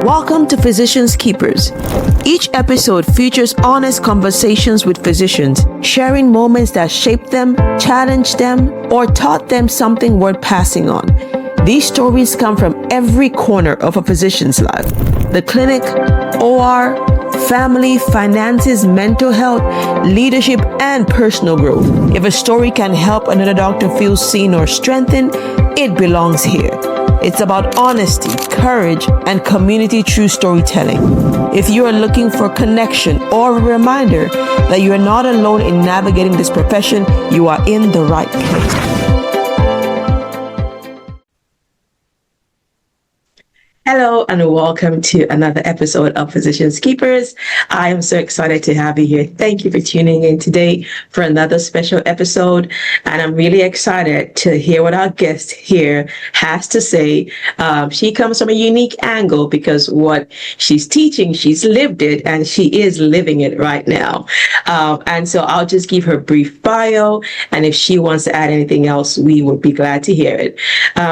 Welcome to Physicians Keepers. Each episode features honest conversations with physicians, sharing moments that shaped them, challenged them, or taught them something worth passing on. These stories come from every corner of a physician's life: the clinic, OR, family, finances, mental health, leadership, and personal growth. If a story can help another doctor feel seen or strengthened, it belongs here. It's about honesty, courage, and community true storytelling. If you are looking for connection or a reminder that you are not alone in navigating this profession, you are in the right place. Hello and welcome to another episode of Physicians Keepers. I am so excited to have you here. Thank you for tuning in today for another special episode. And I'm really excited to hear what our guest here has to say. She comes from a unique angle because what she's teaching, she's lived it and she is living it right now. And so I'll just give her a brief bio. And if she wants to add anything else, we would be glad to hear it.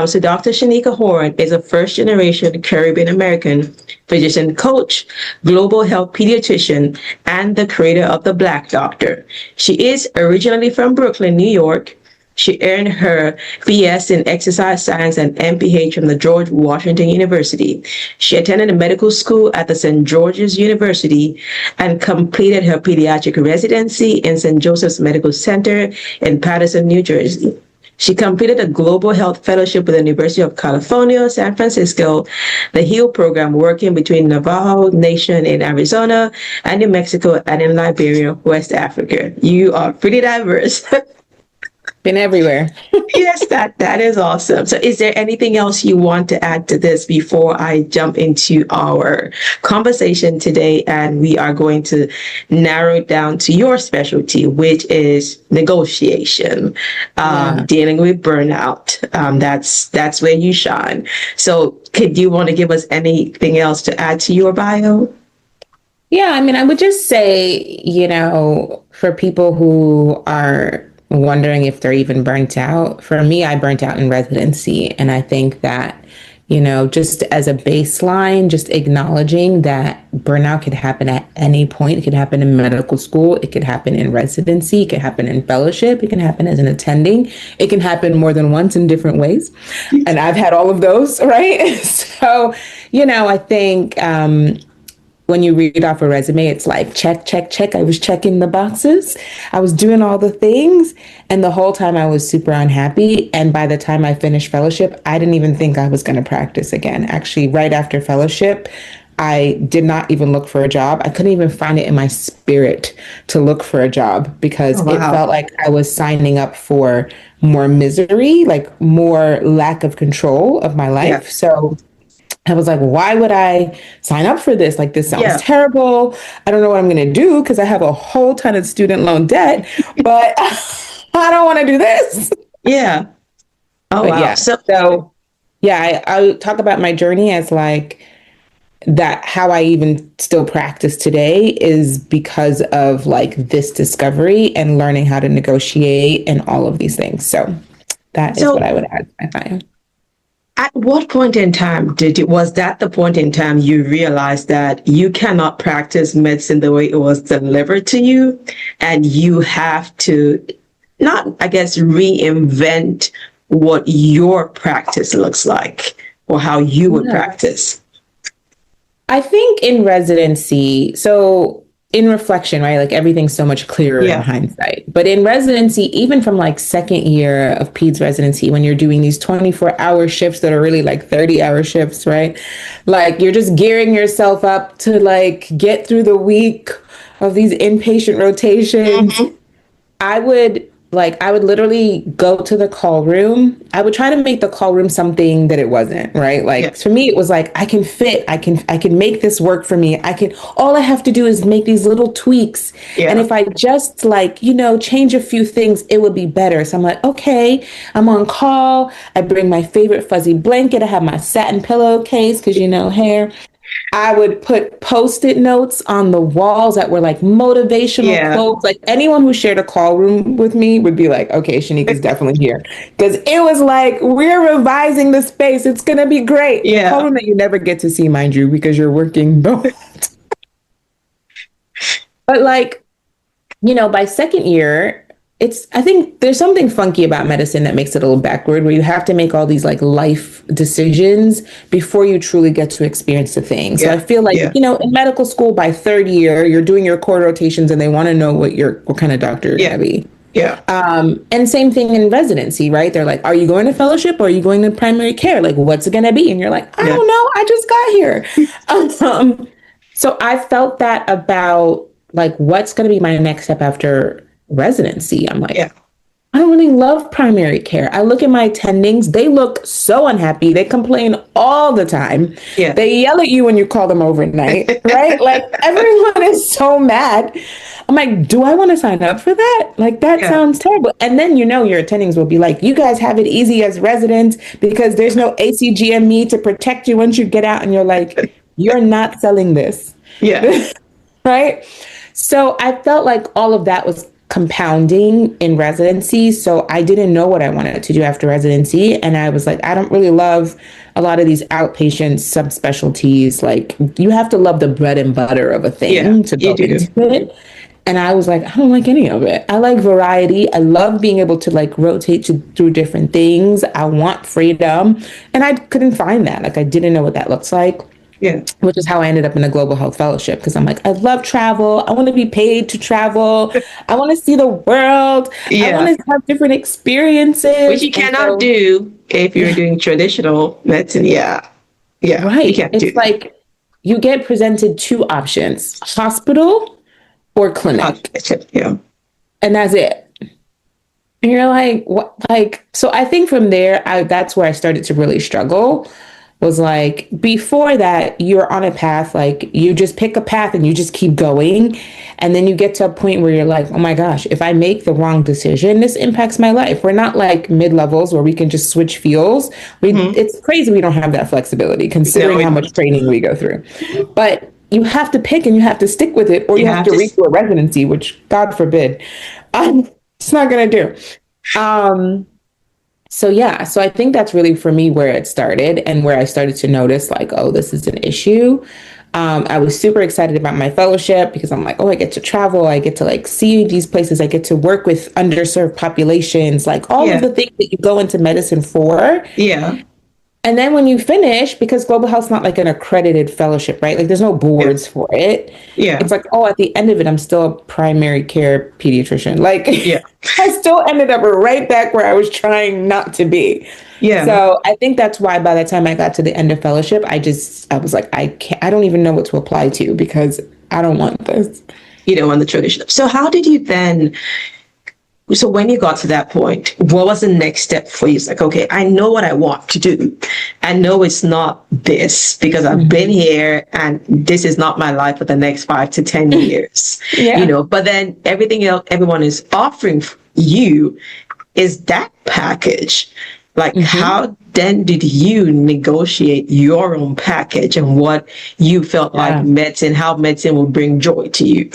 So Dr. Sheneka Hornes is a first generation Caribbean American physician coach, global health pediatrician, and the creator of the Black Doctor. She is originally from Brooklyn, New York. She earned her BS in exercise science and MPH from the George Washington University. She attended medical school at the St. George's University and completed her pediatric residency in St. Joseph's Medical Center in Paterson, New Jersey. She completed a global health fellowship with the University of California, San Francisco, the HEAL program, working between Navajo Nation in Arizona and New Mexico and in Liberia, West Africa. You are pretty diverse. Been everywhere. Yes, that is awesome. So is there anything else you want to add to this before I jump into our conversation today? And we are going to narrow it down to your specialty, which is negotiation, dealing with burnout. That's where you shine. So could you want to give us anything else to add to your bio? Yeah, I mean, I would just say, for people who are wondering if they're even burnt out. For me, I burnt out in residency. And I think that, just as a baseline, just acknowledging that burnout could happen at any point. It could happen in medical school. It could happen in residency. It could happen in fellowship. It can happen as an attending. It can happen more than once in different ways. And I've had all of those, right? So, I think, when you read off a resume, it's like, check, check, check. I was checking the boxes. I was doing all the things. And the whole time I was super unhappy. And by the time I finished fellowship, I didn't even think I was going to practice again. Actually, right after fellowship, I did not even look for a job. I couldn't even find it in my spirit to look for a job because it felt like I was signing up for more misery, like more lack of control of my life. Yeah. So I was like, why would I sign up for this? Like, this sounds terrible. I don't know what I'm going to do because I have a whole ton of student loan debt, but I don't want to do this. Yeah. Oh, but wow. Yeah. So I talk about my journey as like that. How I even still practice today is because of like this discovery and learning how to negotiate and all of these things. So that is what I would add to my bio. At what point in time was that the point in time you realized that you cannot practice medicine the way it was delivered to you, and you have to reinvent what your practice looks like or how you would practice? I think in residency, so in reflection, right? Like everything's so much clearer in hindsight. But in residency, even from like second year of peds residency, when you're doing these 24-hour shifts that are really like 30-hour shifts, right? Like you're just gearing yourself up to like get through the week of these inpatient rotations. Mm-hmm. I would literally go to the call room. I would try to make the call room something that it wasn't, right? Like for me, it was like, I can make this work for me. All I have to do is make these little tweaks. Yeah. And if I just change a few things, it would be better. So I'm like, okay, I'm on call. I bring my favorite fuzzy blanket. I have my satin pillowcase because hair. I would put Post-it notes on the walls that were like motivational quotes. Like anyone who shared a call room with me would be like, okay, Sheneka's definitely here. Because it was like, we're revising the space. It's going to be great. The call room that you never get to see, mind you, because you're working both. But like, you know, by second year, I think there's something funky about medicine that makes it a little backward, where you have to make all these like life decisions before you truly get to experience the thing. So I feel like, you know, in medical school, by third year, you're doing your core rotations and they want to know what kind of doctor you're going to be. Yeah. And same thing in residency, right? They're like, are you going to fellowship or are you going to primary care? Like, what's it going to be? And you're like, I don't know. I just got here. So I felt that about like, what's going to be my next step after residency. I'm like, I don't really love primary care. I look at my attendings. They look so unhappy. They complain all the time. Yeah. They yell at you when you call them overnight, right? Like everyone is so mad. I'm like, do I want to sign up for that? Like, that sounds terrible. And then, you know, your attendings will be like, you guys have it easy as residents because there's no ACGME to protect you once you get out. And you're like, you're not selling this. Yeah. Right. So I felt like all of that was compounding in residency. So I didn't know what I wanted to do after residency. And I was like, I don't really love a lot of these outpatient subspecialties. Like, you have to love the bread and butter of a thing to go into it. And I was like, I don't like any of it. I like variety. I love being able to like rotate through different things. I want freedom. And I couldn't find that. Like, I didn't know what that looks like. Yeah. Which is how I ended up in a global health fellowship, because I'm like, I love travel. I want to be paid to travel. I want to see the world. I want to have different experiences. Which you cannot do if you're doing traditional medicine. Yeah. Right. You can't it's like you get presented two options, hospital or clinic. Yeah. And that's it. And you're like, what? Like, so I think from there, that's where I started to really struggle. Was like, before that, you're on a path, like you just pick a path and you just keep going. And then you get to a point where you're like, oh my gosh, if I make the wrong decision, this impacts my life. We're not like mid-levels where we can just switch fields. It's crazy we don't have that flexibility considering how much training we go through. But you have to pick and you have to stick with it, or you have to redo a residency, which God forbid, it's not going to do. So I think that's really for me where it started and where I started to notice like, oh, this is an issue. I was super excited about my fellowship because I'm like, oh, I get to travel. I get to like see these places. I get to work with underserved populations, like all of the things that you go into medicine for. Yeah. And then when you finish, because global health's not like an accredited fellowship, right? Like there's no boards for it. Yeah. It's like, oh, at the end of it, I'm still a primary care pediatrician. Like I still ended up right back where I was trying not to be. Yeah. So I think that's why by the time I got to the end of fellowship, I was like, I don't even know what to apply to because I don't want this. You don't want the traditional. So how did you then... So when you got to that point, what was the next step for you? It's like, okay, I know what I want to do. I know it's not this because I've been here and this is not my life for the next 5 to 10 years, you know, but then everything else everyone is offering you is that package. Like how then did you negotiate your own package and what you felt like how medicine will bring joy to you?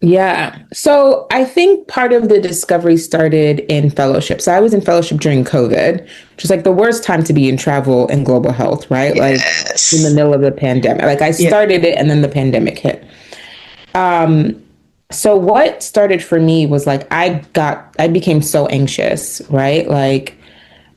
Yeah. So I think part of the discovery started in fellowship. So I was in fellowship during COVID, which is like the worst time to be in travel and global health, right? Like in the middle of the pandemic. Like I started it and then the pandemic hit. So what started for me was like, I became so anxious, right? Like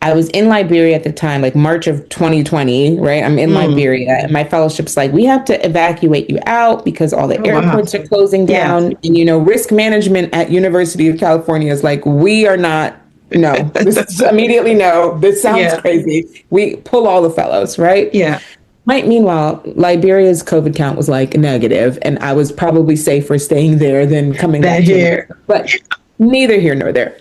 I was in Liberia at the time, like March of 2020, right? I'm in Liberia and my fellowship's like, we have to evacuate you out because all the airports are closing down. And, you know, risk management at University of California is like, we are not, no, this is immediately no, this sounds crazy. We pull all the fellows, right? Yeah. Meanwhile, Liberia's COVID count was like negative and I was probably safer staying there than coming back here. But neither here nor there.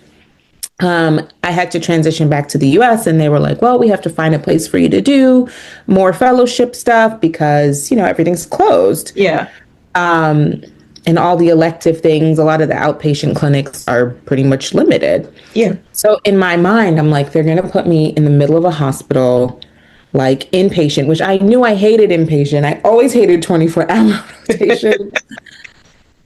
I had to transition back to the US and they were like, well, we have to find a place for you to do more fellowship stuff because, you know, everything's closed. Yeah. And all the elective things, a lot of the outpatient clinics are pretty much limited. Yeah. So in my mind, I'm like, they're going to put me in the middle of a hospital like inpatient, which I knew I hated inpatient. I always hated 24-hour rotation.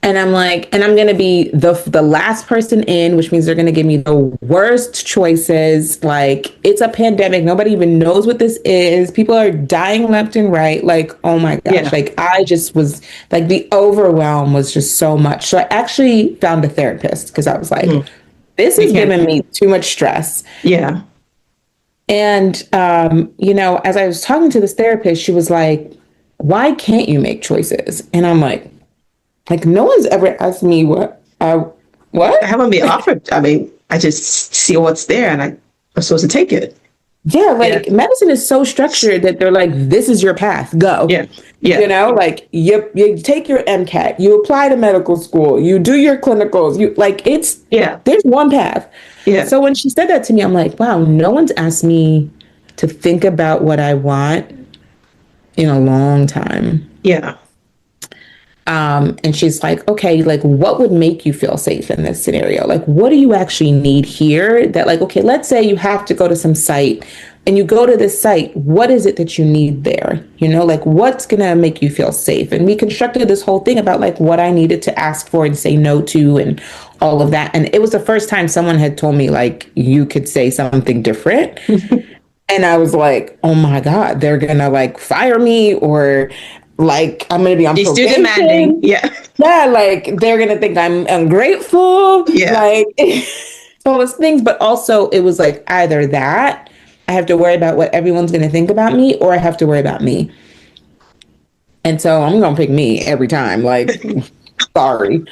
And I'm like, and I'm going to be the last person in, which means they're going to give me the worst choices. Like, it's a pandemic. Nobody even knows what this is. People are dying left and right. Like, oh my gosh. Yeah. Like, I just was like, the overwhelm was just so much. So I actually found a therapist because I was like, this is giving me too much stress. Yeah. And, you know, as I was talking to this therapist, she was like, why can't you make choices? And I'm like, no one's ever asked me what? I haven't been offered. I mean, I just see what's there and I'm supposed to take it. Yeah, like medicine is so structured that they're like, this is your path, go. Yeah. Yeah. You know, like you take your MCAT, you apply to medical school, you do your clinicals, you like there's one path. Yeah. So when she said that to me, I'm like, wow, no one's asked me to think about what I want in a long time. Yeah. And she's like, okay, like what would make you feel safe in this scenario? Like, what do you actually need here that like, okay, let's say you have to go to some site and you go to this site. What is it that you need there? You know, like what's going to make you feel safe? And we constructed this whole thing about like what I needed to ask for and say no to and all of that. And it was the first time someone had told me like, you could say something different. And I was like, oh my God, they're going to like fire me or like I'm gonna be on probation. You're still demanding. Yeah. Yeah, like they're gonna think I'm ungrateful. Yeah. Like all those things. But also it was like either that I have to worry about what everyone's gonna think about me, or I have to worry about me. And so I'm gonna pick me every time. Like, sorry.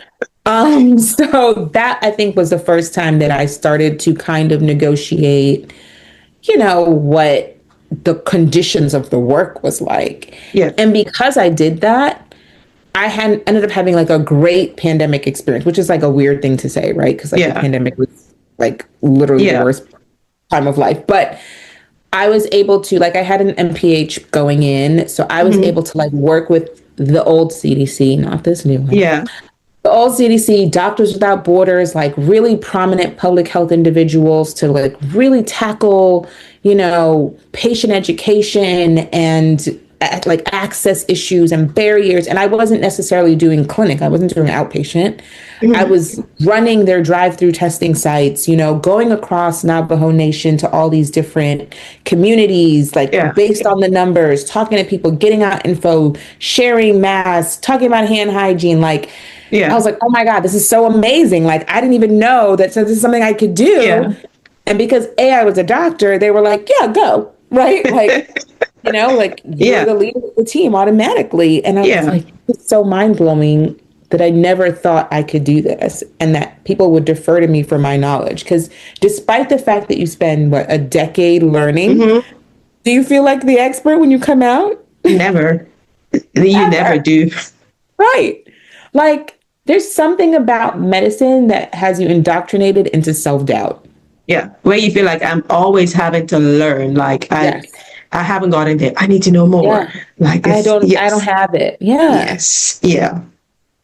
So that I think was the first time that I started to kind of negotiate, you know, what the conditions of the work was like. Yeah. And because I did that, I ended up having like a great pandemic experience, which is like a weird thing to say, right? Because like the pandemic was like literally the worst time of life. But I was able to, like, I had an MPH going in. So I was able to like work with the old CDC, not this new one. Yeah. The old CDC, Doctors Without Borders, like really prominent public health individuals to like really tackle, you know, patient education and like access issues and barriers. And I wasn't necessarily doing clinic. I wasn't doing outpatient. I was running their drive-through testing sites, you know, going across Navajo Nation to all these different communities, like based on the numbers, talking to people, getting out info, sharing masks, talking about hand hygiene, like, I was like, oh my God, this is so amazing. Like, I didn't even know that this is something I could do. Yeah. And because I was a doctor, they were like, yeah, go. Right. Like, you know, like you're the leader of the team automatically. And I was like, it's so mind blowing that I never thought I could do this and that people would defer to me for my knowledge. Because despite the fact that you spend a decade learning, do you feel like the expert when you come out? Never. You never do. Right. Like, there's something about medicine that has you indoctrinated into self-doubt. Yeah, where you feel like I'm always having to learn. Like I haven't gotten there. I need to know more. Yeah. Like I don't have it. Yeah. Yes. Yeah.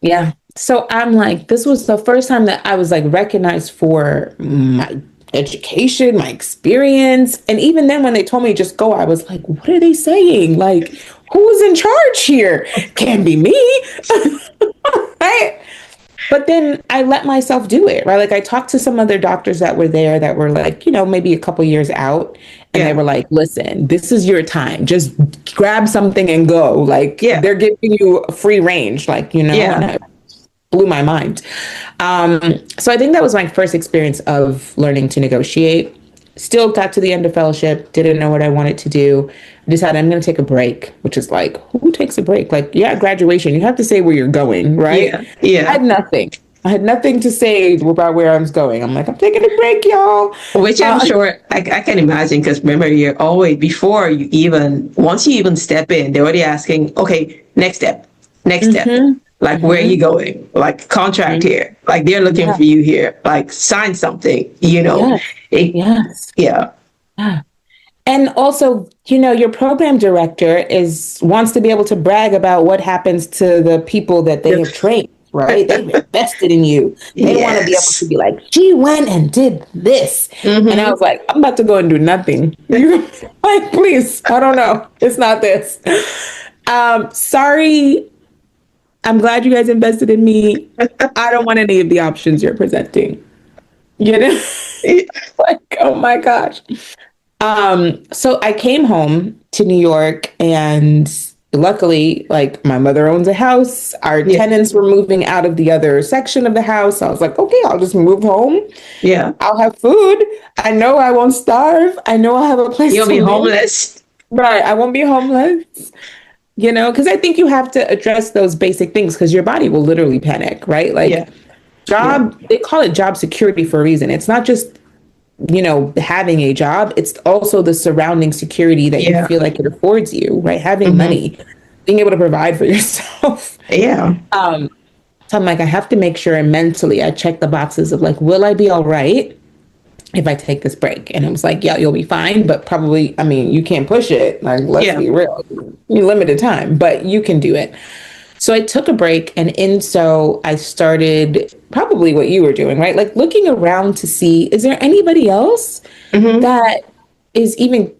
Yeah. So I'm like, this was the first time that I was like recognized for my education, my experience. And even then when they told me to just go, I was like, what are they saying? Like, who's in charge here? Can't be me. Right. But then I let myself do it, right? Like I talked to some other doctors that were there that were like, you know, maybe a couple years out. And they were like, listen, this is your time. Just grab something and go. Like they're giving you a free range, like, you know, and it blew my mind. So I think that was my first experience of learning to negotiate. Still got to the end of fellowship, didn't know what I wanted to do. Decided I'm going to take a break, which is like, who takes a break? Like, graduation, you have to say where you're going, right? Yeah. I had nothing to say about where I was going. I'm like, I'm taking a break, y'all. Which I'm sure I can imagine, because remember, you're always, once you even step in, they're already asking, okay, next step. Like, where are you going? Like, contract here. Like, they're looking for you here. Like, sign something, you know? Yeah. And also, you know, your program director wants to be able to brag about what happens to the people that they have trained. right? They've invested in you. They want to be able to Yes. be like, she went and did this. And I Mm-hmm. was like, I'm about to go and do nothing. Like, please, I don't know. It's not this. Sorry. I'm glad you guys invested in me. I don't want any of the options you're presenting. You know? Like, oh my gosh. So I came home to New York, and luckily, like, my mother owns a house. Our Yeah. tenants were moving out of the other section of the house. I was like, okay, I'll just move home. Yeah. I'll have food. I know I won't starve. I know I'll have a place You'll to be live. homeless. Right. I won't be homeless. Because I think you have to address those basic things because your body will literally panic, right? Yeah. Like, Yeah. they call it job security for a reason. It's not just having a job, it's also the surrounding security that you Yeah. feel like it affords you, right? Having Mm-hmm. money, being able to provide for yourself. Yeah. So I'm like, I have to make sure mentally I check the boxes of like, will I be all right if I take this break? And it was like, yeah, you'll be fine, but probably, I mean, you can't push it. Like, let's Yeah. be real. You limited time, but you can do it. So I took a break, and I started probably what you were doing, right? Like looking around to see, is there anybody else Mm-hmm. that is even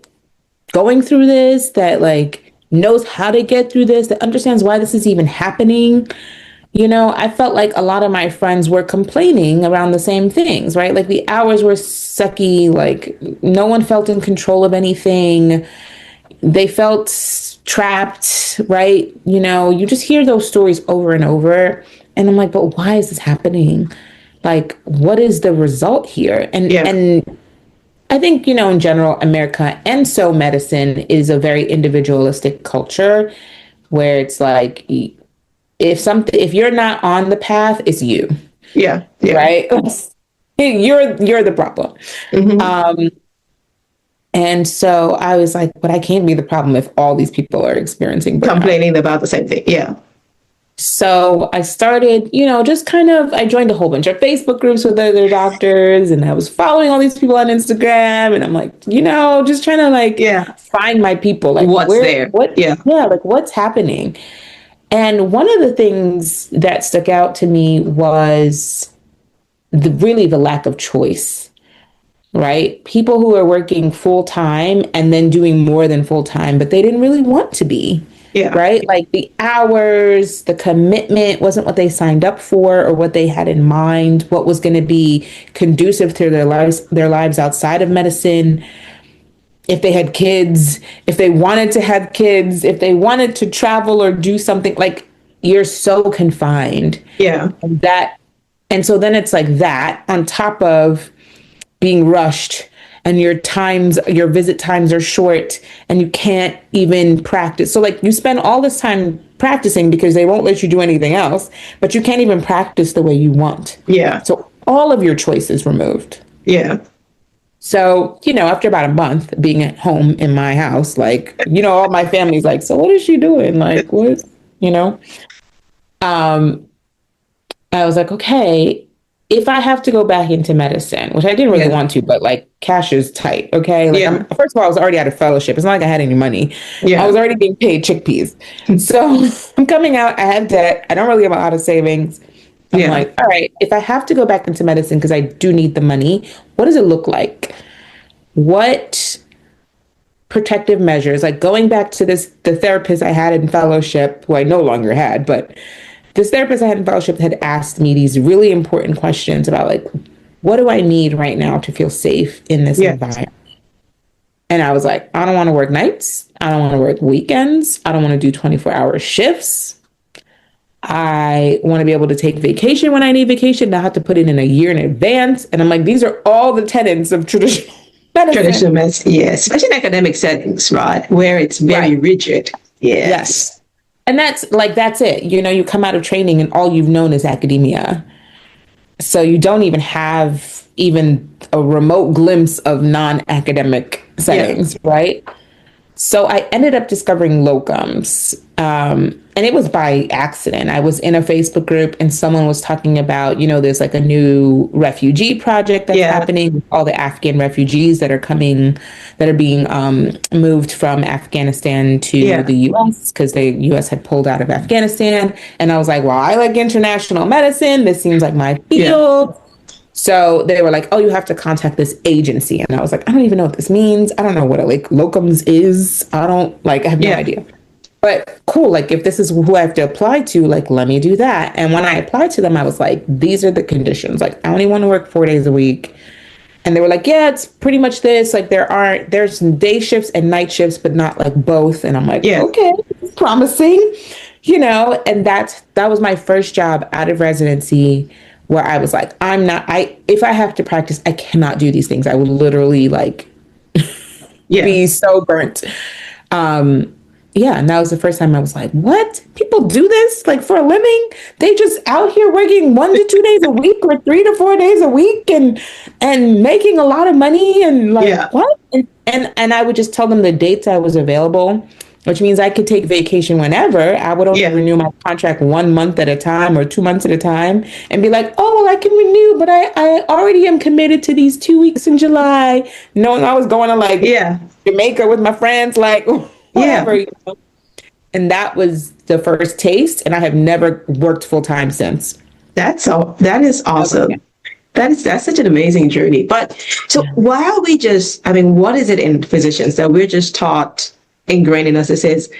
going through this, that like knows how to get through this, that understands why this is even happening? I felt like a lot of my friends were complaining around the same things, right? Like the hours were sucky, like no one felt in control of anything. They felt trapped, right? You just hear those stories over and over. And I'm like, but why is this happening? Like, what is the result here? And Yeah. and I think, in general, America and so medicine is a very individualistic culture where it's like if you're not on the path, it's you, Yeah. Yeah. right? You're the problem. Mm-hmm. And so I was like, but I can't be the problem if all these people are experiencing burnout. Complaining about the same thing. Yeah. So I started, just I joined a whole bunch of Facebook groups with other doctors, and I was following all these people on Instagram, and I'm like, just trying to Yeah. find my people, like What's there? Yeah. yeah, like what's happening. And one of the things that stuck out to me was really the lack of choice, right? People who are working full time and then doing more than full time, but they didn't really want to be, Yeah. right? Like the hours, the commitment wasn't what they signed up for or what they had in mind, what was going to be conducive to their lives outside of medicine. If they had kids, if they wanted to have kids, if they wanted to travel or do something, like you're so confined. Yeah. And so then it's like that on top of being rushed, and your visit times are short, and you can't even practice. So like you spend all this time practicing because they won't let you do anything else, but you can't even practice the way you want. Yeah. So all of your choices removed. Yeah. So, after about a month being at home in my house, like, all my family's like, so what is she doing? Like, what, I was like, okay, if I have to go back into medicine, which I didn't really want to, but like cash is tight. Okay. Like, Yeah. first of all, I was already out of fellowship. It's not like I had any money. Yeah. I was already being paid chickpeas. So I'm coming out, I have debt. I don't really have a lot of savings. I'm like, all right, if I have to go back into medicine because I do need the money, what does it look like? What protective measures, like going back to the therapist I had in fellowship, who I no longer had, but this therapist I had in fellowship had asked me these really important questions about like, what do I need right now to feel safe in this environment? And I was like, I don't want to work nights. I don't want to work weekends. I don't want to do 24-hour shifts. I want to be able to take vacation when I need vacation, not have to put it in a year in advance. And I'm like, these are all the tenets of traditional medicine. Traditional medicine, yes. Especially in academic settings, right? Where it's very rigid. Yes. And that's it. You come out of training and all you've known is academia. So you don't even have even a remote glimpse of non-academic settings, right? So I ended up discovering locums. And it was by accident. I was in a Facebook group and someone was talking about, there's like a new refugee project that's happening with all the Afghan refugees that are being moved from Afghanistan to the US because the US had pulled out of Afghanistan. And I was like, well, I like international medicine. This seems like my field. Yeah. So they were like, oh, you have to contact this agency. And I was like, I don't even know what this means. I don't know what locums is. I have no idea. But cool, like if this is who I have to apply to, like, let me do that. And when I applied to them, I was like, these are the conditions. Like, I only want to work 4 days a week. And they were like, yeah, it's pretty much this. Like, there's day shifts and night shifts, but not like both. And I'm like, okay, it's promising, and that was my first job out of residency where I was like, if I have to practice, I cannot do these things. I would literally be so burnt. And that was the first time I was like, what? People do this for a living? They just out here working 1 to 2 days a week or 3 to 4 days a week and making a lot of money and what? And I would just tell them the dates I was available, which means I could take vacation whenever. I would only renew my contract 1 month at a time or 2 months at a time and be like, oh, well, I can renew, but I already am committed to these 2 weeks in July. Knowing I was going to Jamaica with my friends, whatever, And that was the first taste, and I have never worked full time since. That is awesome. Okay. That's such an amazing journey. But so why are we what is it in physicians that we're just taught, ingrained in us, that says,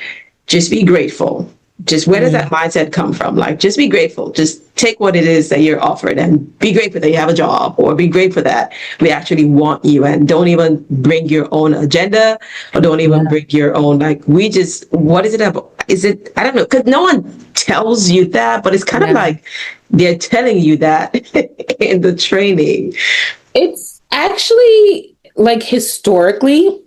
just be grateful? Just where does that mindset come from? Just be grateful. Just take what it is that you're offered and be grateful that you have a job, or be grateful that we actually want you, and don't even bring your own agenda, or don't even bring your own, what is it about? Is it, I don't know, because no one tells you that, but it's kind of like they're telling you that in the training. It's actually historically,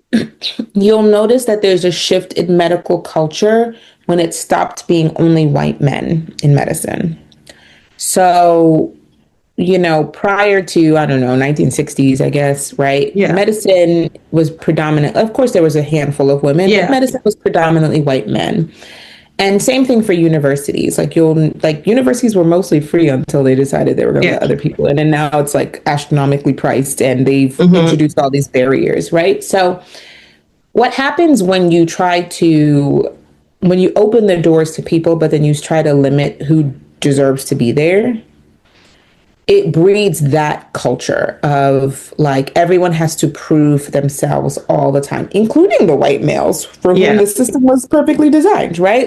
you'll notice that there's a shift in medical culture when it stopped being only white men in medicine. So, prior to, I don't know, 1960s, I guess, right? Yeah. Medicine was predominant. Of course, there was a handful of women, but medicine was predominantly white men. And same thing for universities. Universities were mostly free until they decided they were going to let other people in. And now it's astronomically priced, and they've introduced all these barriers, right? So what happens when you open the doors to people, but then you try to limit who deserves to be there, it breeds that culture of everyone has to prove themselves all the time, including the white males for whom the system was perfectly designed, right?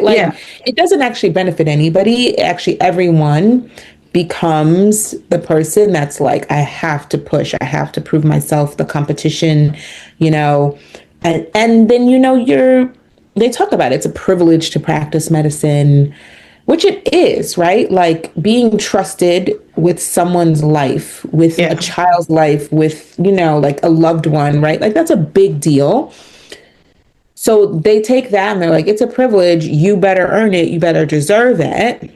It doesn't actually benefit anybody. Actually, everyone becomes the person that's I have to push, I have to prove myself, the competition, and then, they talk about it. It's a privilege to practice medicine, which it is, right? Being trusted with someone's life, with a child's life, with, a loved one, right? That's a big deal. So they take that and they're like, it's a privilege. You better earn it. You better deserve it.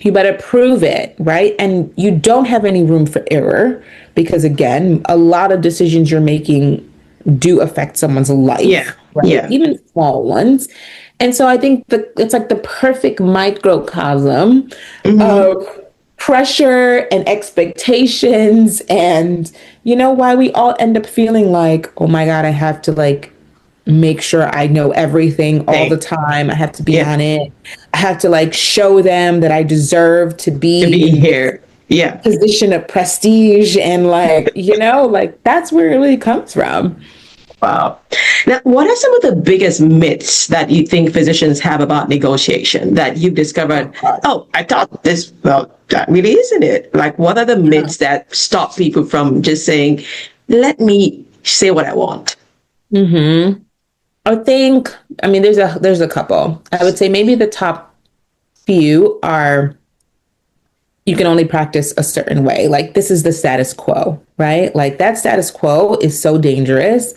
You better prove it, right? And you don't have any room for error because, again, a lot of decisions you're making do affect someone's life. Right? Even small ones. And so I think it's the perfect microcosm of pressure and expectations, and why we all end up feeling oh my God, I have to make sure I know everything all the time. I have to be on it. I have to show them that I deserve to be here. Position of prestige, and that's where it really comes from. Wow. Now, what are some of the biggest myths that you think physicians have about negotiation that you've discovered? Oh, I thought this, well, that really isn't it. What are the myths that stop people from just saying, let me say what I want? I think, there's a couple. I would say maybe the top few are, you can only practice a certain way. This is the status quo, right? That status quo is so dangerous.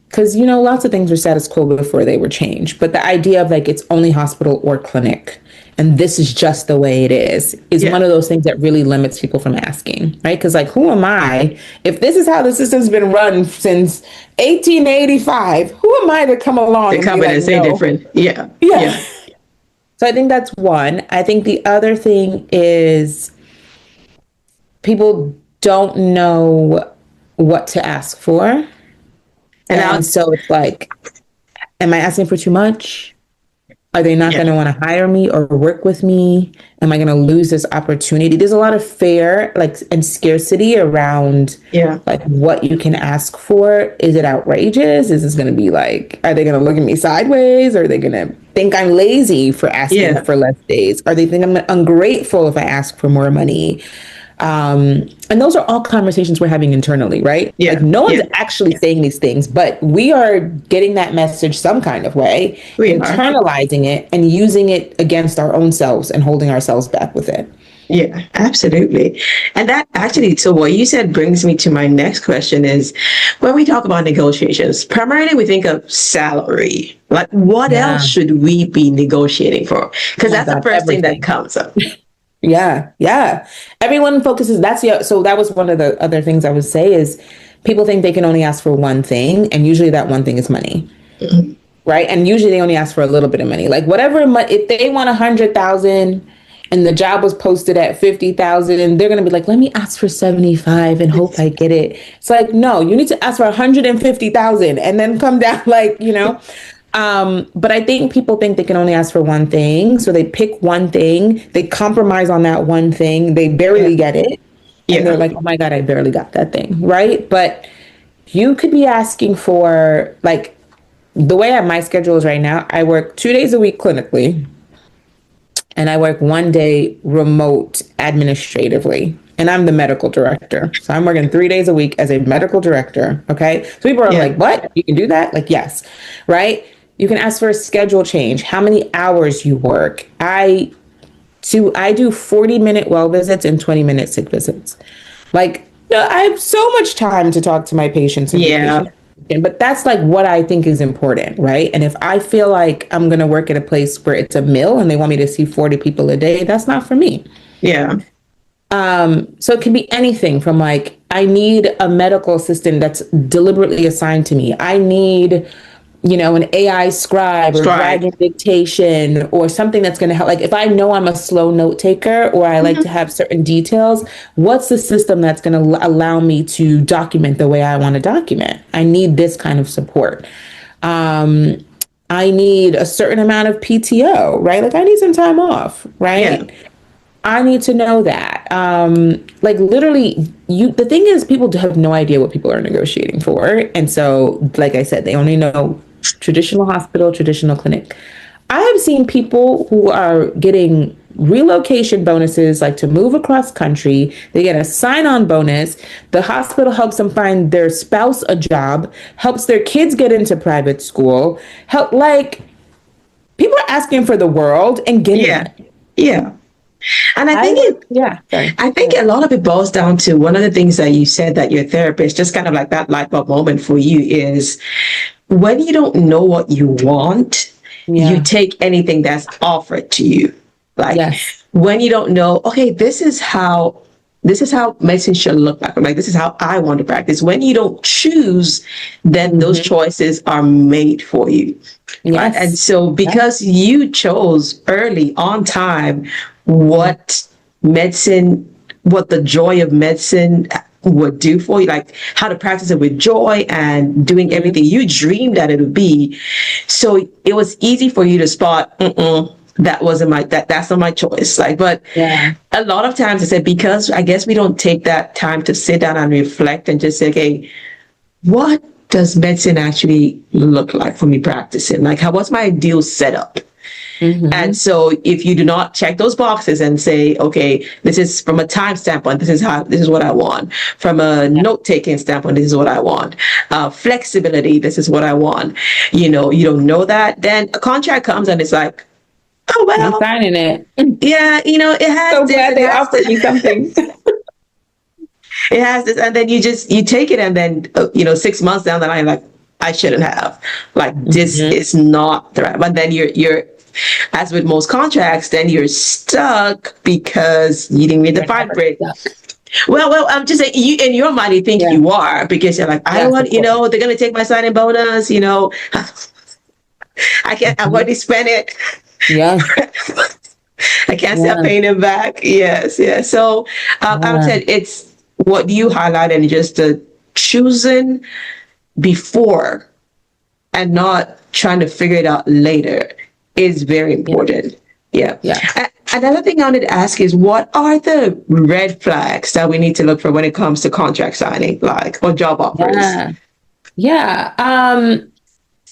Because, lots of things were status quo before they were changed. But the idea of it's only hospital or clinic, and this is just the way it is one of those things that really limits people from asking, right? Because who am I? If this is how the system's been run since 1885, who am I to come along and say different? Yeah. So I think that's one. I think the other thing is people don't know what to ask for. And so it's like, am I asking for too much? Are they not going to want to hire me or work with me? Am I going to lose this opportunity? There's a lot of fear, and scarcity around, like, what you can ask for. Is it outrageous? Is this going to be like, are they going to look at me sideways? Are they going to think I'm lazy for asking for less days? Are they think I'm ungrateful if I ask for more money? And those are all conversations we're having internally, right? Yeah. Like no one's actually saying these things, but we are getting that message some kind of way, internalizing it and using it against our own selves and holding ourselves back with it. Yeah, absolutely. And that actually, so what you said brings me to my next question is, when we talk about negotiations, primarily we think of salary. Like what else should we be negotiating for? Because that's the first thing that comes up. Yeah. Everyone focuses. So that was one of the other things I would say is people think they can only ask for one thing. And usually that one thing is money. Mm-hmm. Right. And usually they only ask for a little bit of money, like whatever. If they want 100,000 and the job was posted at 50,000, they're going to be like, let me ask for 75 and hope I get it. It's like, no, you need to ask for 150,000 and then come down but I think people think they can only ask for one thing. So they pick one thing, they compromise on that one thing, they barely get it. And they're like, oh my God, I barely got that thing. Right. But you could be asking for, like, the way my schedule is right now, I work 2 days a week clinically and I work 1 day remote administratively. And I'm the medical director. So I'm working 3 days a week as a medical director. Okay. So people are like, what? You can do that? Like, yes. Right. You can ask for a schedule change, how many hours you work. I do 40-minute well visits and 20-minute sick visits. Like, I have so much time to talk to my patients. But that's like what I think is important, right? And if I feel like I'm going to work at a place where it's a mill and they want me to see 40 people a day, that's not for me. Yeah. So it can be anything from like, I need a medical assistant that's deliberately assigned to me. I need, an AI scribe or dragon dictation or something that's going to help. Like if I know I'm a slow note taker or I like to have certain details, what's the system that's going to allow me to document the way I want to document? I need this kind of support. I need a certain amount of PTO, right? Like I need some time off, right? Yeah. I need to know that. Like literally, the thing is people have no idea what people are negotiating for. And so, like I said, they only know traditional hospital, traditional clinic. I have seen people who are getting relocation bonuses, like to move across country. They get a sign-on bonus. The hospital helps them find their spouse a job, helps their kids get into private school. People are asking for the world and getting it. Yeah. And I think a lot of it boils down to one of the things that you said that your therapist, just kind of like that light bulb moment for you, is when you don't know what you want, you take anything that's offered to you. Like when you don't know, okay, this is how medicine should look like. Like, this is how I want to practice. When you don't choose, then those choices are made for you. Yes. Right? And so because you chose early on time what the joy of medicine would do for you, like how to practice it with joy and doing everything you dreamed that it would be. So it was easy for you to spot, that wasn't that's not my choice. But a lot of times I said, because I guess we don't take that time to sit down and reflect and just say, okay, what does medicine actually look like for me practicing? Like, what's my ideal setup? Mm-hmm. And so if you do not check those boxes and say, okay, this is from a time standpoint, this is what I want. From a note-taking standpoint, this is what I want. Flexibility, this is what I want. You don't know that, then a contract comes and it's like, oh, well, I'm signing it. Yeah, it has so glad they offered me something. It has this, and then you take it, and then 6 months down the line, like, I shouldn't have. Like, this is not the right. But then you're as with most contracts, then you're stuck because you didn't read the fine print. Well, I'm just saying, you in your mind you think you are, because you're like, I want, they're gonna take my signing bonus. I can't. I've already spent it. Yeah. I can't say I'm Yeah. paying them back. Yes, yes. So I Yeah. said it's what you highlight and just the choosing before and not trying to figure it out later is very Yeah. important. Yeah. Yeah. Another thing I wanted to ask is what are the red flags that we need to look for when it comes to contract signing, like, or job offers? Yeah. Yeah.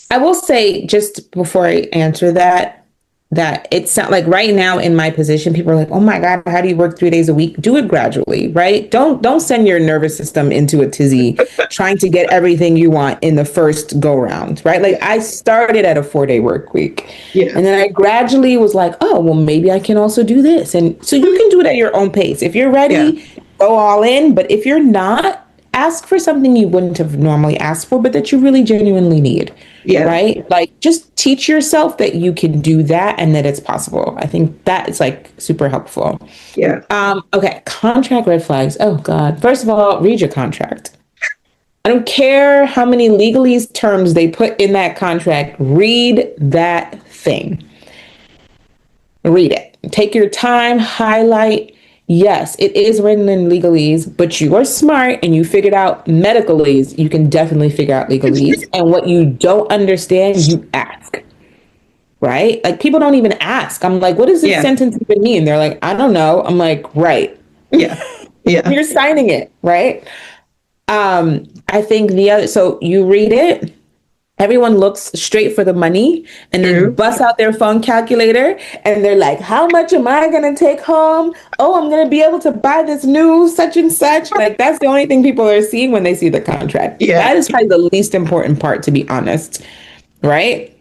I will say just before I answer that, that it's not like right now in my position, people are like, "Oh my God, how do you work 3 days a week?" Do it gradually, right? Don't send your nervous system into a tizzy trying to get everything you want in the first go round, right? Like I started at a 4 day work week, Yeah. and then I gradually was like, "Oh, well, maybe I can also do this," and so you can do it at your own pace. If you're Yeah. ready, go all in. But if you're not, ask for something you wouldn't have normally asked for, but that you really genuinely need, Yeah. right? Like just teach yourself that you can do that and that it's possible. I think that is like super helpful. Yeah. Okay, contract red flags. Oh God. First of all, read your contract. I don't care how many legalese terms they put in that contract. Read that thing. Read it. Take your time, highlight. Yes, it is written in legalese, but you are smart and you figured out medicalese. You can definitely figure out legalese. And what you don't understand, you ask. Right? Like people don't even ask. I'm like, what does this Yeah. sentence even mean? They're like, I don't know. I'm like, right. Yeah. Yeah. You're signing it, right? I think the other, so you read it, everyone looks straight for the money and then True. bust out their phone calculator and they're like, how much am I going to take home? Oh, I'm going to be able to buy this new such and such. Like that's the only thing people are seeing when they see the contract. Yeah. That is probably the least important part, to be honest. Right?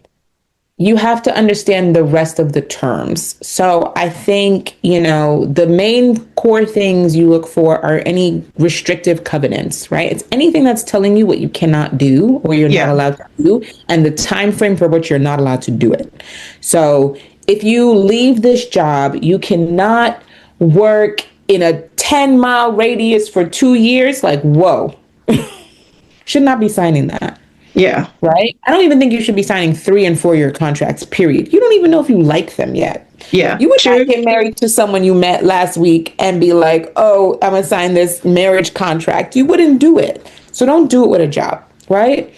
You have to understand the rest of the terms. So I think, the main core things you look for are any restrictive covenants, right? It's anything that's telling you what you cannot do or you're not Yeah. allowed to do and the time frame for which you're not allowed to do it. So if you leave this job, you cannot work in a 10-mile radius for 2 years. Like, whoa, should not be signing that. Yeah. Right? I don't even think you should be signing 3 and 4 year contracts, period. You don't even know if you like them yet. Yeah. You would True. not get married to someone you met last week and be like, oh, I'm going to sign this marriage contract. You wouldn't do it. So don't do it with a job, right?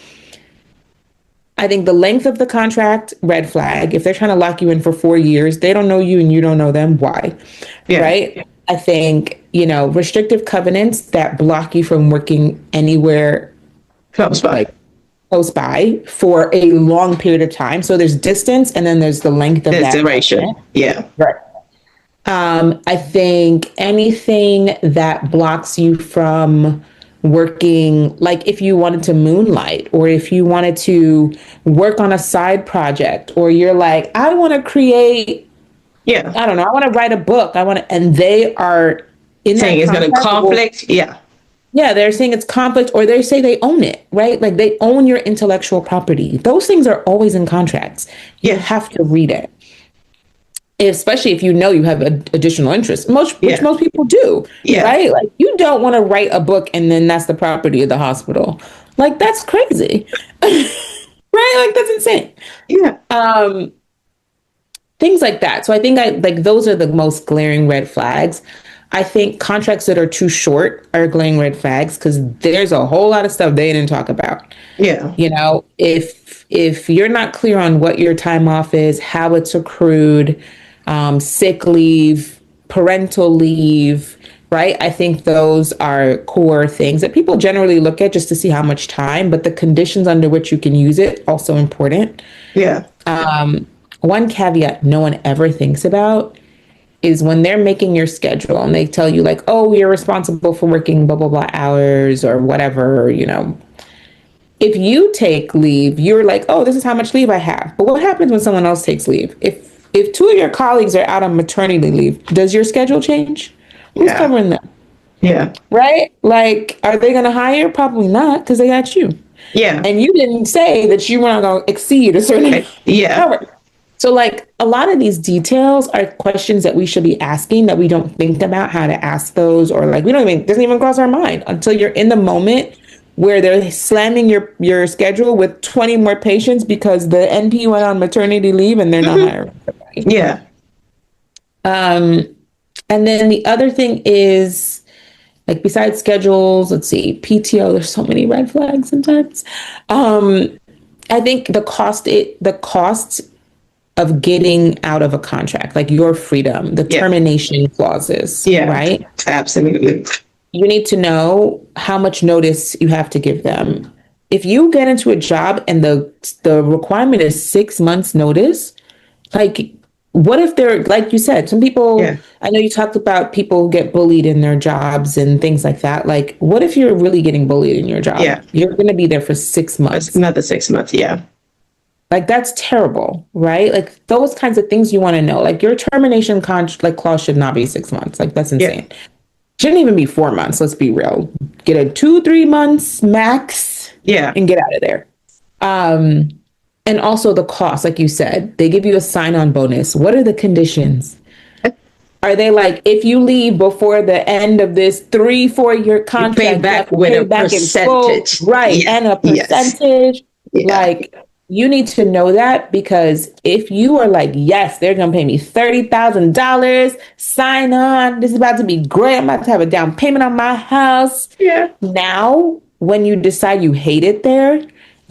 I think the length of the contract, red flag. If they're trying to lock you in for 4 years, they don't know you and you don't know them. Why? Yeah. Right? I think, restrictive covenants that block you from working anywhere Close by. like close by for a long period of time. So there's distance and then there's the length of There's that duration. covenant. Yeah. Right. I think anything that blocks you from working, like if you wanted to moonlight or if you wanted to work on a side project, or you're like, I want to create, Yeah. I don't know, I want to write a book. And they are in Saying that it's going to contract. conflict. Yeah. Yeah, they're saying it's conflict, or they say they own it, right? Like they own your intellectual property. Those things are always in contracts. You Yeah. have to read it, especially if you know you have additional interests, which Yeah. most people do, Yeah. right? Like you don't want to write a book and then that's the property of the hospital. Like that's crazy, right? Like that's insane. Yeah. Things like that. So I think those are the most glaring red flags. I think contracts that are too short are glaring red flags because there's a whole lot of stuff they didn't talk about. Yeah. If you're not clear on what your time off is, how it's accrued, sick leave, parental leave, right? I think those are core things that people generally look at just to see how much time, but the conditions under which you can use it also important. Yeah. One caveat no one ever thinks about is when they're making your schedule and they tell you like, oh, you're responsible for working blah, blah, blah hours or whatever, if you take leave, you're like, oh, this is how much leave I have. But what happens when someone else takes leave? If 2 of your colleagues are out on maternity leave, does your schedule change? Who's covering them? Yeah. Right? Like, are they going to hire? Probably not because they got you. Yeah. And you didn't say that you weren't going to exceed a certain Yeah. So like a lot of these details are questions that we should be asking that we don't think about how to ask those, or like doesn't even cross our mind until you're in the moment where they're slamming your schedule with 20 more patients because the NP went on maternity leave and they're not hiring. Yeah. And then the other thing is, like, besides schedules, let's see, PTO, there's so many red flags sometimes. I think the cost of getting out of a contract, like your freedom, the Yeah. termination clauses, Yeah. right? Absolutely. You need to know how much notice you have to give them. If you get into a job and the requirement is 6 months notice, like, what if they're, like you said, some people, Yeah. I know you talked about people who get bullied in their jobs and things like that. Like, what if you're really getting bullied in your job? Yeah. You're going to be there for 6 months. It's another 6 months. Yeah. Like, that's terrible, right? Like, those kinds of things you want to know. Like, your termination like clause should not be 6 months. Like, that's Yeah. insane. Shouldn't even be 4 months. Let's be real. Get a 2-3 months max. Yeah. And get out of there. And also the cost, like you said, they give you a sign-on bonus. What are the conditions? Are they like, if you leave before the end of this 3-4 year contract, Pay back with a percentage. right? Yeah. And a Yes. percentage. Yeah. Like, you need to know that, because if you are like, yes, they're gonna pay me $30,000, sign on. This is about to be great. I'm about to have a down payment on my house. Yeah. Now, when you decide you hate it there,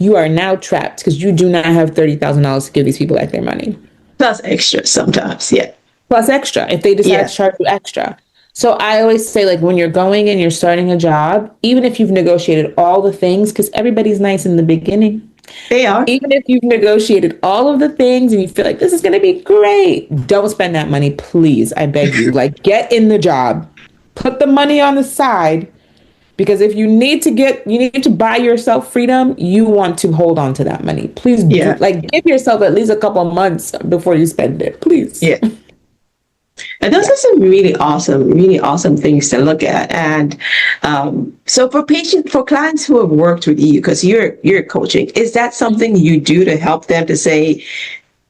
you are now trapped, because you do not have $30,000 to give these people back their money. Plus extra sometimes. Yeah. Plus extra, if they decide Yeah. to charge you extra. So I always say, like, when you're going and you're starting a job, even if you've negotiated all the things, because everybody's nice in the beginning, They are. even if you've negotiated all of the things and you feel like this is going to be great, don't spend that money, please. I beg you. Like, get in the job, put the money on the side, because if you need to buy yourself freedom, you want to hold on to that money. Please, Yeah. give yourself at least a couple of months before you spend it, please. Yeah. And those are some really awesome things to look at. And so for clients who have worked with you, because you're coaching, is that something you do to help them to say,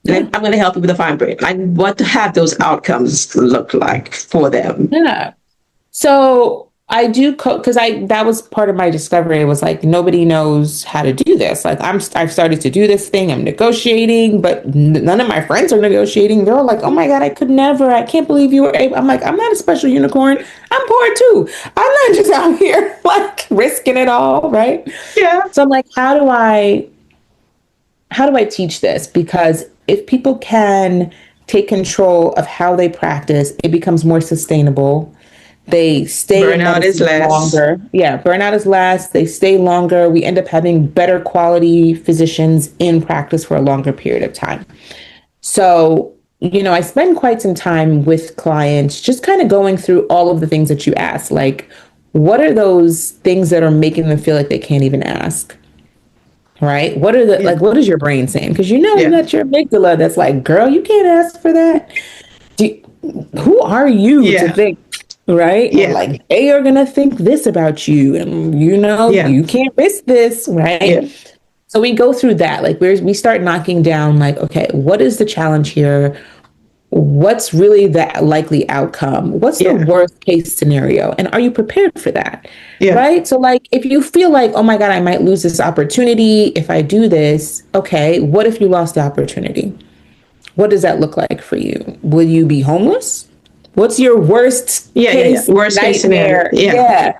I'm going to help you with a fine print? Like, what to have those outcomes look like for them? Yeah. So I do because that was part of my discovery. It was like, nobody knows how to do this. Like, I've started to do this thing. I'm negotiating, but none of my friends are negotiating. They're all like, oh my God, I could never. I can't believe you were able. I'm like, I'm not a special unicorn. I'm poor too. I'm not just out here like risking it all, right? Yeah. So I'm like, how do I teach this? Because if people can take control of how they practice, it becomes more sustainable. They stay Burnout is less. longer. Yeah, burnout is less. They stay longer. We end up having better quality physicians in practice for a longer period of time. So, I spend quite some time with clients just kind of going through all of the things that you ask. Like, what are those things that are making them feel like they can't even ask? Right? What are like, what is your brain saying? Because you got your amygdala that's like, girl, you can't ask for that. Who are you to think? Right? Yeah. Like, they are going to think this about you, and you can't risk this, right? Yeah. So we go through that. Like, we start knocking down, like, okay, what is the challenge here? What's really the likely outcome? What's the worst case scenario? And are you prepared for that? Yeah. Right? So, like, if you feel like, oh my God, I might lose this opportunity if I do this. Okay, what if you lost the opportunity? What does that look like for you? Will you be homeless? What's your worst case nightmare? Yeah.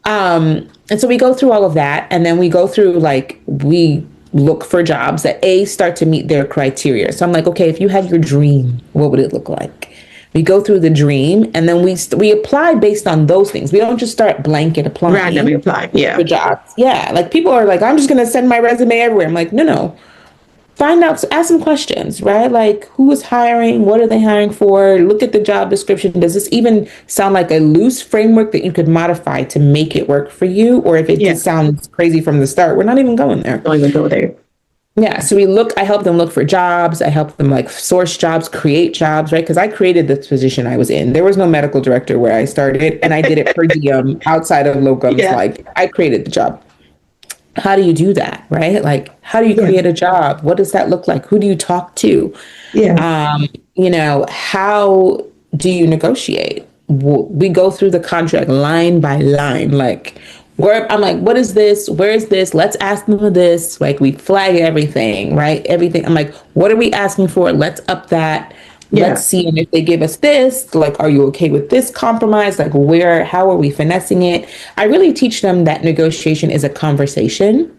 And so we go through all of that, and then we go through, like, we look for jobs that start to meet their criteria. So I'm like, okay, if you had your dream, what would it look like? We go through the dream, and then we apply based on those things. We don't just start blanket applying. Randomly applying, for jobs. Yeah, like, people are like, I'm just going to send my resume everywhere. I'm like, no. Find out, ask some questions, right? Like, who is hiring? What are they hiring for? Look at the job description. Does this even sound like a loose framework that you could modify to make it work for you? Or if it just sounds crazy from the start, we're not even going there. Don't even go there. Yeah. So I help them look for jobs. I help them, like, source jobs, create jobs, right? Because I created this position I was in. There was no medical director where I started, and I did it per diem outside of locums. Yeah. Like, I created the job. How do you do that, right? Like, how do you create a job? What does that look like? Who do you talk to? Yeah. How do you negotiate? We go through the contract line by line. Like, I'm like, what is this? Where is this? Let's ask them this. Like, we flag everything, right? Everything. I'm like, what are we asking for? Let's up that. Yeah. Let's see. And if they give us this, like, are you okay with this compromise? Like, how are we finessing it? I really teach them that negotiation is a conversation,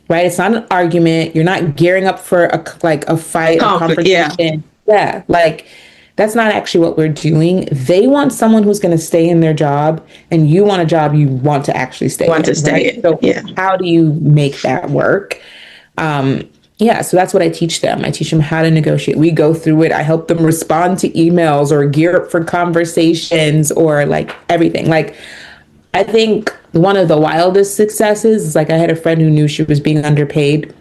right? It's not an argument. You're not gearing up for a fight, a confrontation. Yeah. Like, that's not actually what we're doing. They want someone who's going to stay in their job, and you want a job you want to actually stay in. Right? So how do you make that work? So that's what I teach them. I teach them how to negotiate. We go through it. I help them respond to emails or gear up for conversations or like everything. Like, I think one of the wildest successes is like I had a friend who knew she was being underpaid,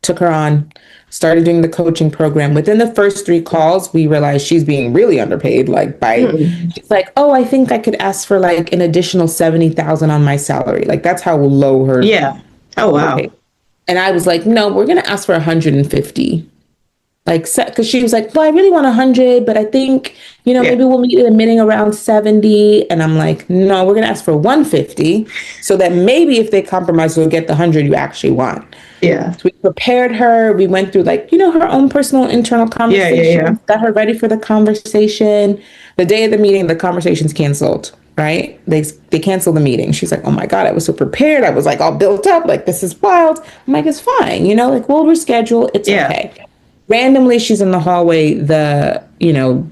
took her on, started doing the coaching program. Within the first 3 calls, we realized she's being really underpaid. Like she's like, oh, I think I could ask for like an additional 70,000 on my salary. Like that's how low her. Yeah. Oh, wow. Paid. And I was like, no, we're going to ask for 150. Like, because she was like, well, I really want 100, but I think, maybe we'll meet in a meeting around 70. And I'm like, no, we're going to ask for 150 so that maybe if they compromise, we'll get the 100 you actually want. Yeah. So we prepared her. We went through her own personal internal conversation, got her ready for the conversation. The day of the meeting, the conversation's canceled, right? They canceled the meeting. She's like, oh my God, I was so prepared. I was like all built up. Like, this is wild. I'm like, it's fine. We'll reschedule. It's okay. Randomly, she's in the hallway. The,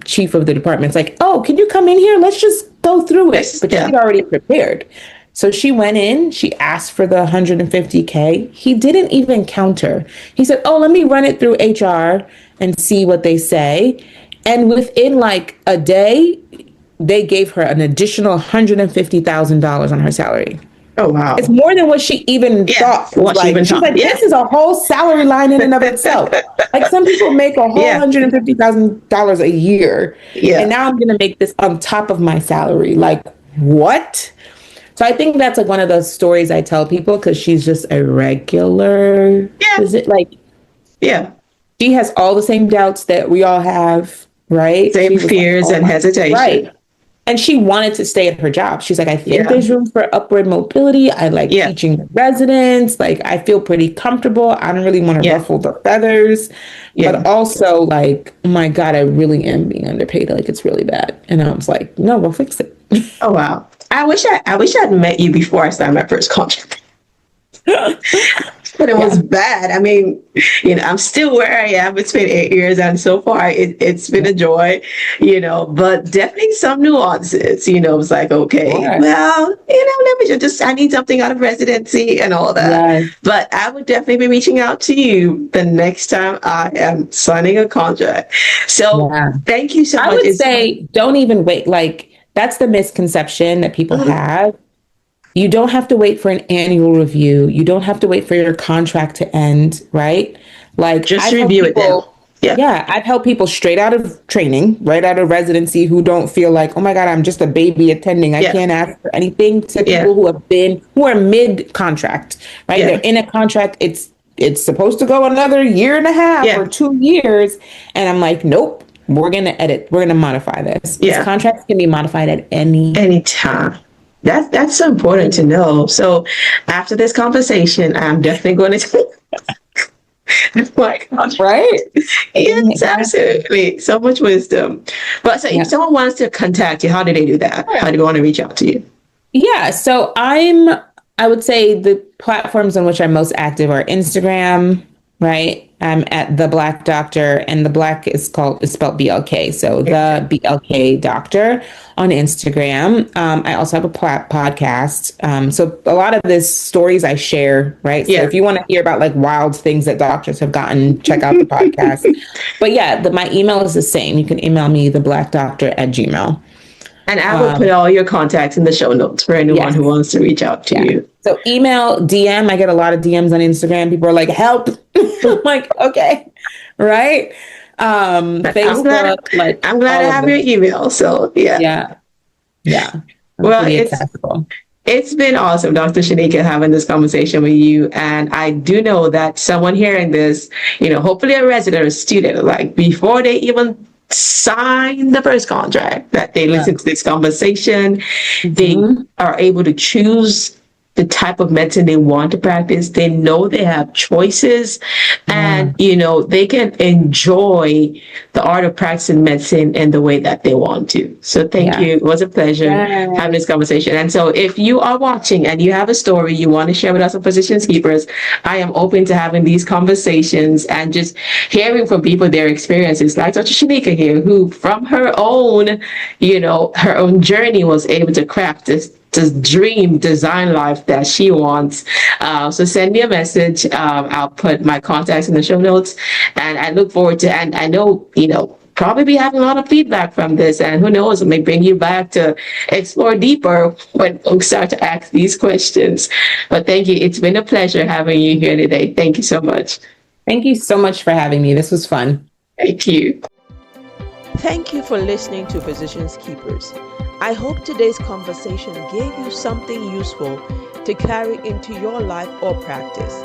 chief of the department's like, oh, can you come in here? Let's just go through it. But she'd already prepared. So she went in, she asked for the 150K. He didn't even counter. He said, oh, let me run it through HR and see what they say. And within like a day, they gave her an additional $150,000 on her salary. Oh, wow. It's more than what she even thought. She's like, this is a whole salary line in and of itself. Like some people make a whole $150,000 a year. Yeah. And now I'm going to make this on top of my salary. Like, what? So I think that's like one of those stories I tell people because she's just a regular. Yeah. Is it like? Yeah. She has all the same doubts that we all have, right? Same fears and hesitation. Right. And she wanted to stay at her job. She's like, I think there's room for upward mobility. I like teaching the residents. Like, I feel pretty comfortable. I don't really want to ruffle the feathers. But also, like, oh my God, I really am being underpaid. Like, it's really bad. And I was like, no, we'll fix it. Oh, wow. I wish I'd met you before I signed my first contract. But it was bad. I mean, I'm still where I am. It's been 8 years, and so far it's been a joy, but definitely some nuances, it's like, okay, well, let me I need something out of residency and all that. Yes. But I would definitely be reaching out to you the next time I am signing a contract. So thank you so much. I would say don't even wait. Like, that's the misconception that people have. You don't have to wait for an annual review. You don't have to wait for your contract to end, right? Like, just review it then. Yeah, I've helped people straight out of training, right out of residency, who don't feel like, oh my God, I'm just a baby attending. I can't ask for anything, to people who are mid-contract, right? They're in a contract. It's supposed to go another year and a half or 2 years. And I'm like, nope, we're going to edit. We're going to modify this. This contract can be modified at any time. That's so important to know. So after this conversation, I'm definitely going to my contract. Right? Yes, absolutely. So much wisdom. But so if someone wants to contact you, how do they do that? How do you want to reach out to you? Yeah. So I would say the platforms on which I'm most active are Instagram, right? I'm at The Black Doctor, and the Black is spelled BLK. So The BLK Doctor on Instagram. I also have a podcast. So a lot of this stories I share, right? So if you want to hear about like wild things that doctors have gotten, check out the podcast. But my email is the same. You can email me, theblackdoctor@gmail.com. And I will put all your contacts in the show notes for anyone who wants to reach out to you. So email, DM. I get a lot of DMs on Instagram. People are like, help. I'm like, okay. Right. Facebook. I'm glad to have your email. So Yeah. Well, it's been awesome, Dr. Sheneka, having this conversation with you. And I do know that someone hearing this, hopefully a resident or student, like before they even sign the first contract, that they listen to this conversation, they are able to choose the type of medicine they want to practice. They know they have choices, and they can enjoy the art of practicing medicine in the way that they want to. So thank you. It was a pleasure having this conversation. And so if you are watching and you have a story you want to share with us on Physicians Keepers, I am open to having these conversations and just hearing from people their experiences, like Dr. Sheneka here, who from her own journey was able to craft this dream design life that she wants. So send me a message. I'll put my contacts in the show notes, and I look forward to, and I know, probably be having a lot of feedback from this, and who knows, it may bring you back to explore deeper when folks start to ask these questions. But thank you. It's been a pleasure having you here today. Thank you so much. Thank you so much for having me. This was fun. Thank you. Thank you for listening to Physicians Keepers. I hope today's conversation gave you something useful to carry into your life or practice.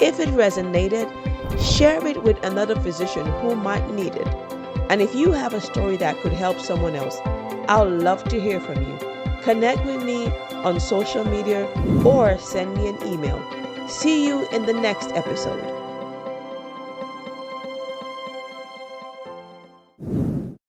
If it resonated, share it with another physician who might need it. And if you have a story that could help someone else, I'd love to hear from you. Connect with me on social media or send me an email. See you in the next episode.